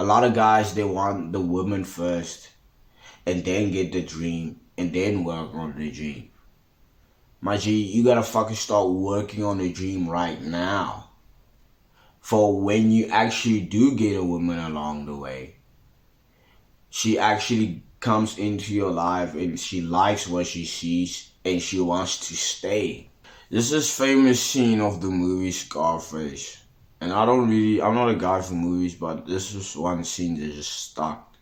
A lot of guys, they want the woman first and then get the dream and then work on the dream. My G, you gotta fucking start working on the dream right now. For when you actually do get a woman along the way, she actually comes into your life and she likes what she sees and she wants to stay. This is famous scene of the movie Scarface. And I'm not a guy for movies, but this is one scene that just stuck.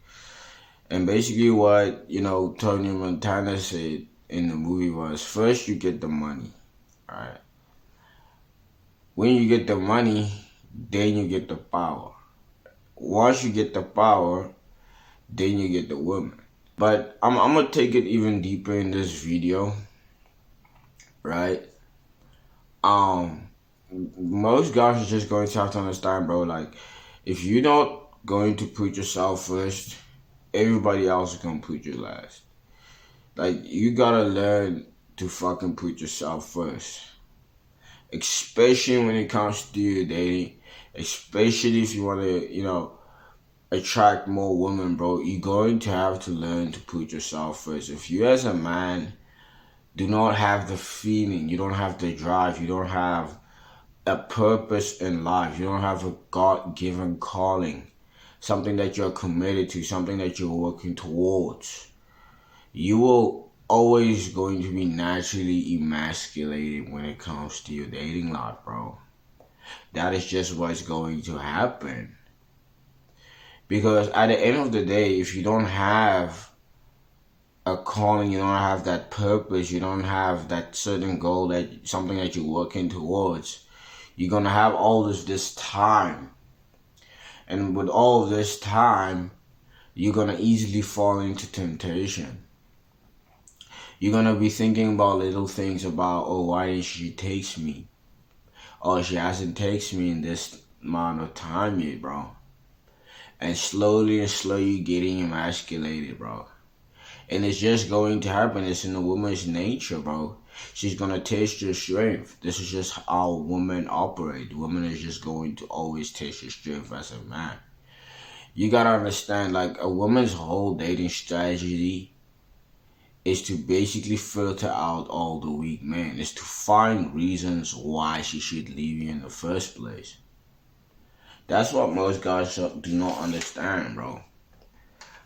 And basically what, Tony Montana said in the movie was, first you get the money, right? When you get the money, then you get the power. Once you get the power, then you get the woman. But I'm gonna take it even deeper in this video, right? Most guys are just going to have to understand, bro, like, if you're not going to put yourself first, everybody else is gonna put you last. Like, you gotta learn to fucking put yourself first. Especially when it comes to your dating. Especially if you wanna, attract more women, bro. You're going to have to learn to put yourself first. If you as a man do not have the feeling, you don't have the drive, you don't have a purpose in life, you don't have a God-given calling, something that you're committed to, something that you're working towards, you will always going to be naturally emasculated when it comes to your dating life, bro. That is just what's going to happen. Because at the end of the day, if you don't have a calling, you don't have that purpose, you don't have that certain goal, that something that you're working towards, you're gonna have all this time. And with all of this time, you're gonna easily fall into temptation. You're gonna be thinking about little things about, oh, why didn't she text me? Oh, she hasn't texted me in this amount of time yet, bro. And slowly getting emasculated, bro. And it's just going to happen. It's in a woman's nature, bro. She's gonna test your strength. This is just how women operate. Women is just going to always test your strength as a man. You gotta understand, like, a woman's whole dating strategy is to basically filter out all the weak men. Is to find reasons why she should leave you in the first place. That's what most guys do not understand, bro.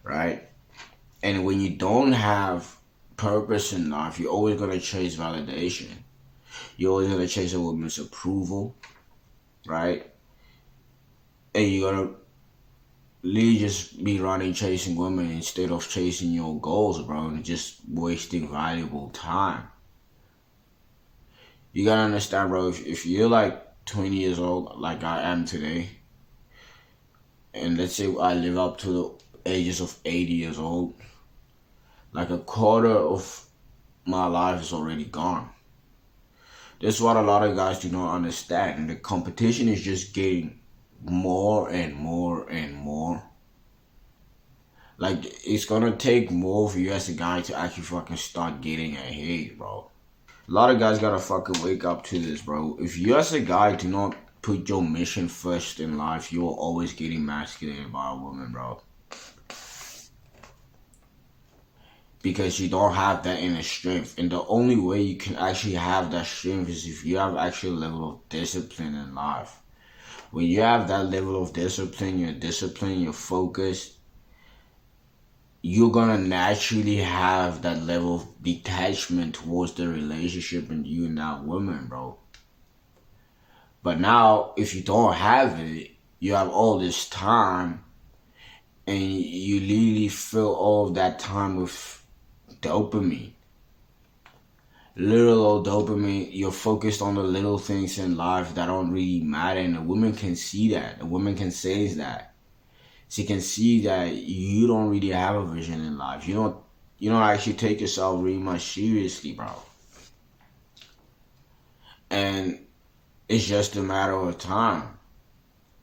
Right? And when you don't have purpose in life, you're always going to chase validation. You're always going to chase a woman's approval. Right? And you're going to really just be running chasing women instead of chasing your goals, bro. And just wasting valuable time. You got to understand, bro. If you're like 20 years old, like I am today, and let's say I live up to the ages of 80 years old, like a quarter of my life is already gone. That's what a lot of guys do not understand. And the competition is just getting more and more and more. Like, it's gonna take more for you as a guy to actually fucking start getting ahead, bro. A lot of guys gotta fucking wake up to this, bro. If you as a guy do not put your mission first in life, you will always get emasculated by a woman, bro. Because you don't have that inner strength. And the only way you can actually have that strength is if you have actual level of discipline in life. When you have that level of discipline, you're focused, you're gonna naturally have that level of detachment towards the relationship and you and that woman, bro. But now, if you don't have it, you have all this time, and you literally fill all of that time with dopamine. Little old dopamine. You're focused on the little things in life that don't really matter, and a woman can see that. A woman can sense that. She can see that you don't really have a vision in life. You don't actually take yourself really much seriously, bro. And it's just a matter of time,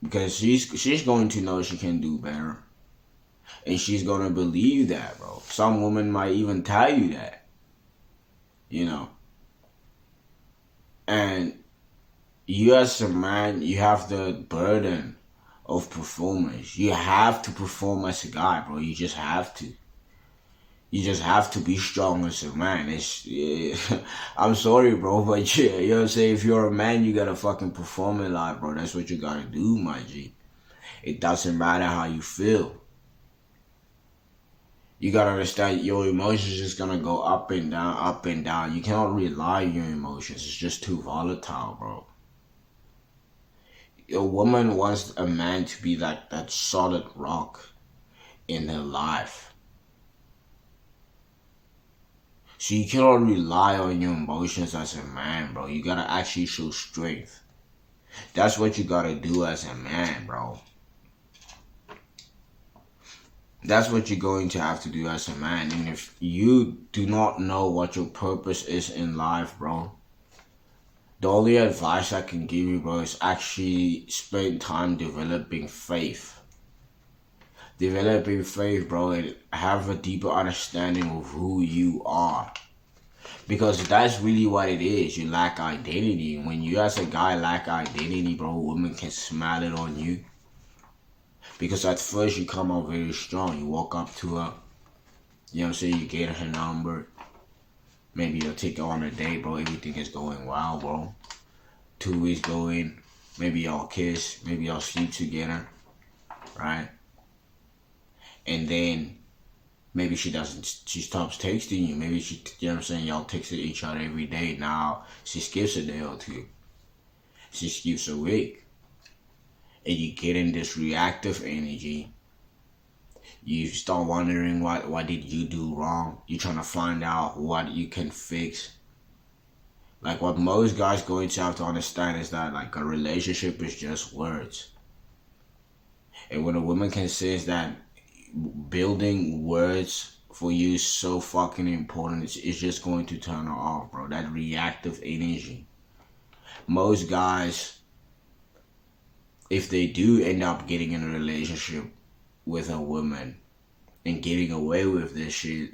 because she's going to know she can do better, and she's gonna believe that, bro. Some women might even tell you that, and you as a man, you have the burden of performance. You have to perform as a guy, bro. You just have to. You just have to be strong as a man. I'm sorry, bro, but yeah, you know what I'm saying? If you're a man, you gotta fucking perform in life, bro. That's what you gotta do, my G. It doesn't matter how you feel. You gotta understand your emotions is gonna go up and down, up and down. You cannot rely on your emotions. It's just too volatile, bro. A woman wants a man to be like that solid rock in her life. So you cannot rely on your emotions as a man, bro. You gotta actually show strength. That's what you gotta do as a man, bro. That's what you're going to have to do as a man. And if you do not know what your purpose is in life, bro, the only advice I can give you, bro, is actually spend time developing faith. Developing faith, bro, and have a deeper understanding of who you are. Because that's really what it is. You lack identity. When you as a guy lack identity, bro, women can smile it on you. Because at first you come out very strong. You walk up to her. You know what I'm saying? You get her number. Maybe you'll take her on a date, bro. Everything is going well, bro. 2 weeks going. Maybe y'all kiss. Maybe y'all sleep together. Right? And then maybe she stops texting you. Maybe she, you know what I'm saying? Y'all text each other every day. Now she skips a day or two. She skips a week. And you get in this reactive energy. You start wondering what did you do wrong. You're trying to find out what you can fix. Like what most guys going to have to understand is that like a relationship is just words. And when a woman can sense that building words for you is so fucking important, it's just going to turn her off, bro. That reactive energy. Most guys, if they do end up getting in a relationship with a woman and getting away with this shit,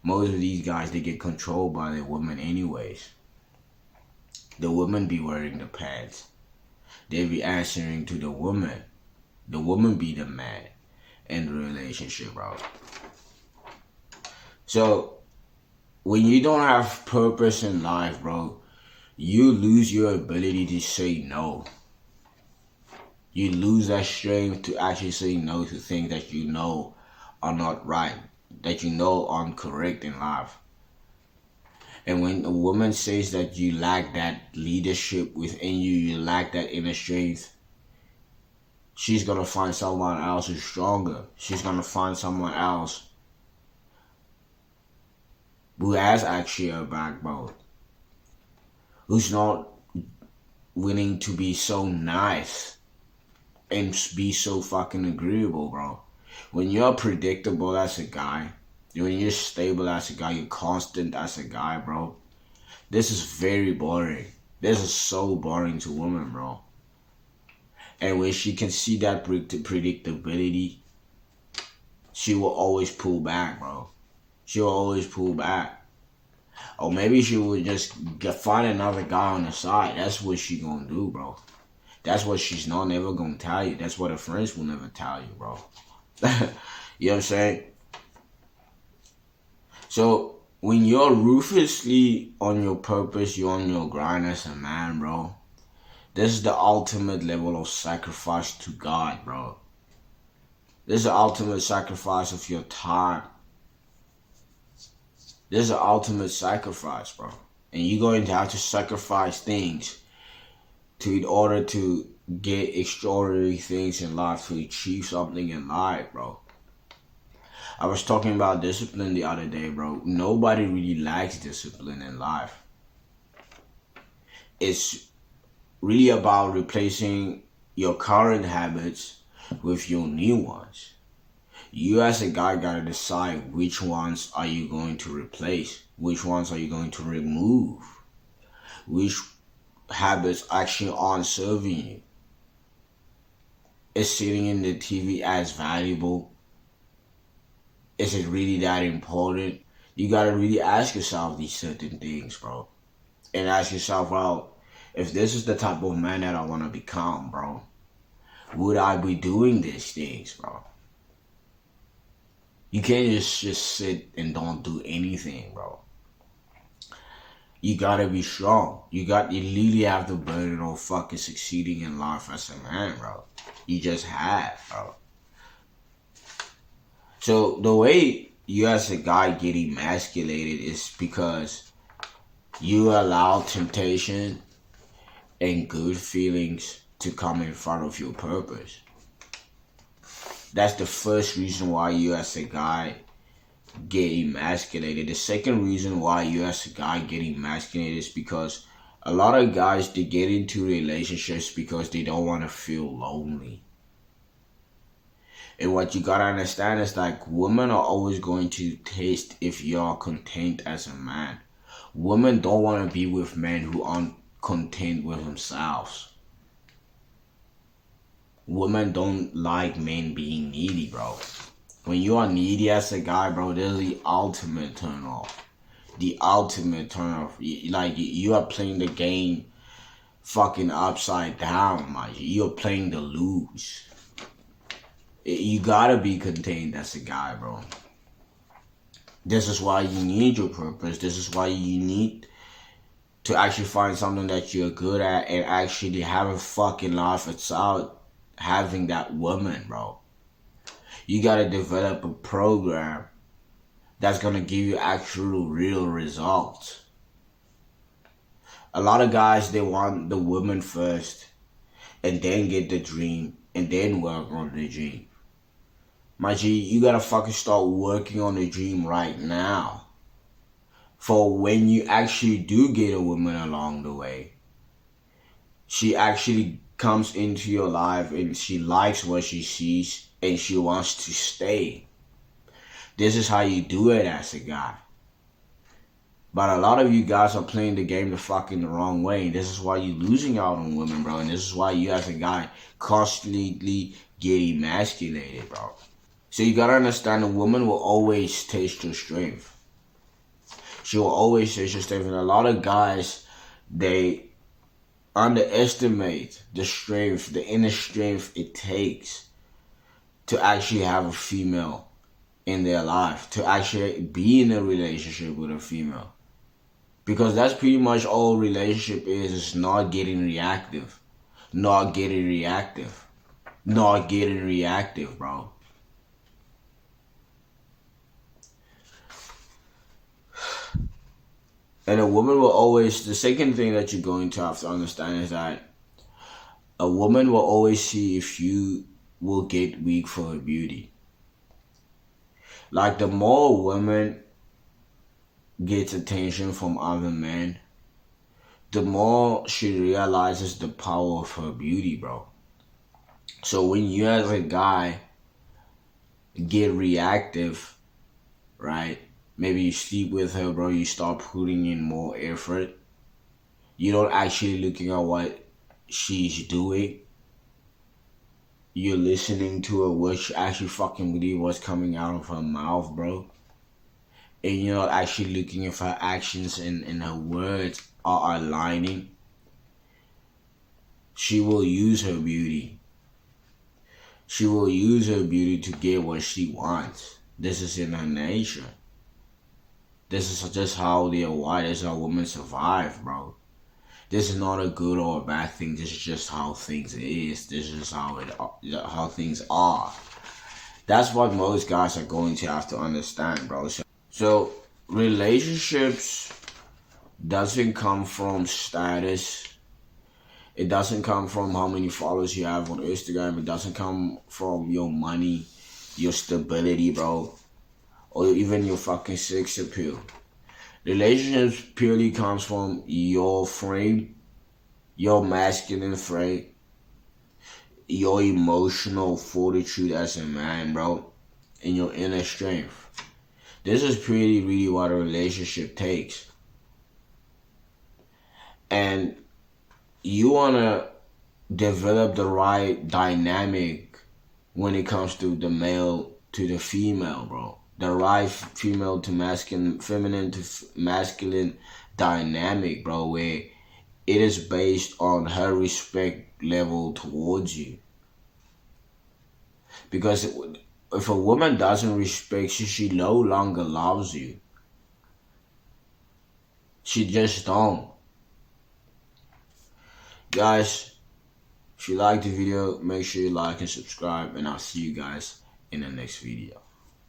most of these guys, they get controlled by the woman anyways. The woman be wearing the pants. They be answering to the woman. The woman be the man in the relationship, bro. So, when you don't have purpose in life, bro, you lose your ability to say no. You lose that strength to actually say no to things that you know are not right, that you know aren't correct in life. And when a woman says that you lack that leadership within you, you lack that inner strength, she's gonna find someone else who's stronger. She's gonna find someone else who has actually a backbone, who's not willing to be so nice and be so fucking agreeable, bro. When you're predictable as a guy, when you're stable as a guy, you're constant as a guy, bro, this is very boring. This is so boring to women, bro. And when she can see that predictability, she will always pull back, bro. She will always pull back. Or maybe she will just find another guy on the side. That's what she gonna do, bro. That's what she's not never gonna tell you. That's what her friends will never tell you, bro. You know what I'm saying? So, when you're ruthlessly on your purpose, you're on your grind as a man, bro. This is the ultimate level of sacrifice to God, bro. This is the ultimate sacrifice of your time. This is the ultimate sacrifice, bro. And you're going to have to sacrifice things in order to get extraordinary things in life, to achieve something in life, bro. I was talking about discipline the other day, bro. Nobody really lacks discipline in life. It's really about replacing your current habits with your new ones. You as a guy gotta decide which ones are you going to replace, which ones are you going to remove, which habits actually aren't serving you. Is sitting in the TV as valuable? Is it really that important? You gotta really ask yourself these certain things, bro. And ask yourself, well, if this is the type of man that I wanna become, bro, would I be doing these things, bro? You can't just sit and don't do anything, bro. You gotta be strong. You literally have the burden of fucking succeeding in life as a man, bro. You just have, bro. So the way you as a guy get emasculated is because you allow temptation and good feelings to come in front of your purpose. That's the first reason why you as a guy get emasculated. The second reason why you as a guy get emasculated is because a lot of guys, they get into relationships because they don't want to feel lonely. And what you gotta understand is like women are always going to taste if you're content as a man. Women don't want to be with men who aren't content with themselves. Women don't like men being needy, bro. When you are needy as a guy, bro, this is the ultimate turn off. The ultimate turn off. Like, you are playing the game fucking upside down, man. You're playing the lose. You gotta be contained as a guy, bro. This is why you need your purpose. This is why you need to actually find something that you're good at and actually have a fucking life without having that woman, bro. You gotta develop a program that's gonna give you actual real results. A lot of guys, they want the woman first and then get the dream and then work on the dream. My G, you gotta fucking start working on the dream right now. For when you actually do get a woman along the way, she actually comes into your life and she likes what she sees and she wants to stay. This is how you do it as a guy. But a lot of you guys are playing the game the fucking wrong way. This is why you're losing out on women, bro. And this is why you as a guy constantly get emasculated, bro. So you gotta understand, a woman will always taste your strength. She will always taste your strength. And a lot of guys, they underestimate the strength, the inner strength it takes to actually have a female in their life, to actually be in a relationship with a female. Because that's pretty much all relationship is not getting reactive. Not getting reactive. Not getting reactive, bro. And a woman will always, the second thing that you're going to have to understand is that a woman will always see if you will get weak for her beauty. Like, the more a woman gets attention from other men, the more she realizes the power of her beauty, bro. So when you as a guy get reactive, right? Maybe you sleep with her, bro, you start putting in more effort. You don't actually looking at what she's doing. You're listening to her, what she actually fucking believe what's coming out of her mouth, bro. And you're not actually looking if her actions and her words are aligning. She will use her beauty. She will use her beauty to get what she wants. This is in her nature. This is just how they are wired. This is how women survive, bro. This is not a good or a bad thing. This is just how things is. This is how things are. That's what most guys are going to have to understand, bro. So relationships doesn't come from status. It doesn't come from how many followers you have on Instagram. It doesn't come from your money, your stability, bro, or even your fucking sex appeal. Relationships purely comes from your frame, your masculine frame, your emotional fortitude as a man, bro, and your inner strength. This is really what a relationship takes. And you want to develop the right dynamic when it comes to the male to the female, bro. The right female to masculine, feminine to masculine dynamic, bro, where it is based on her respect level towards you. Because if a woman doesn't respect you, she no longer loves you. She just don't. Guys, if you like the video, make sure you like and subscribe, and I'll see you guys in the next video.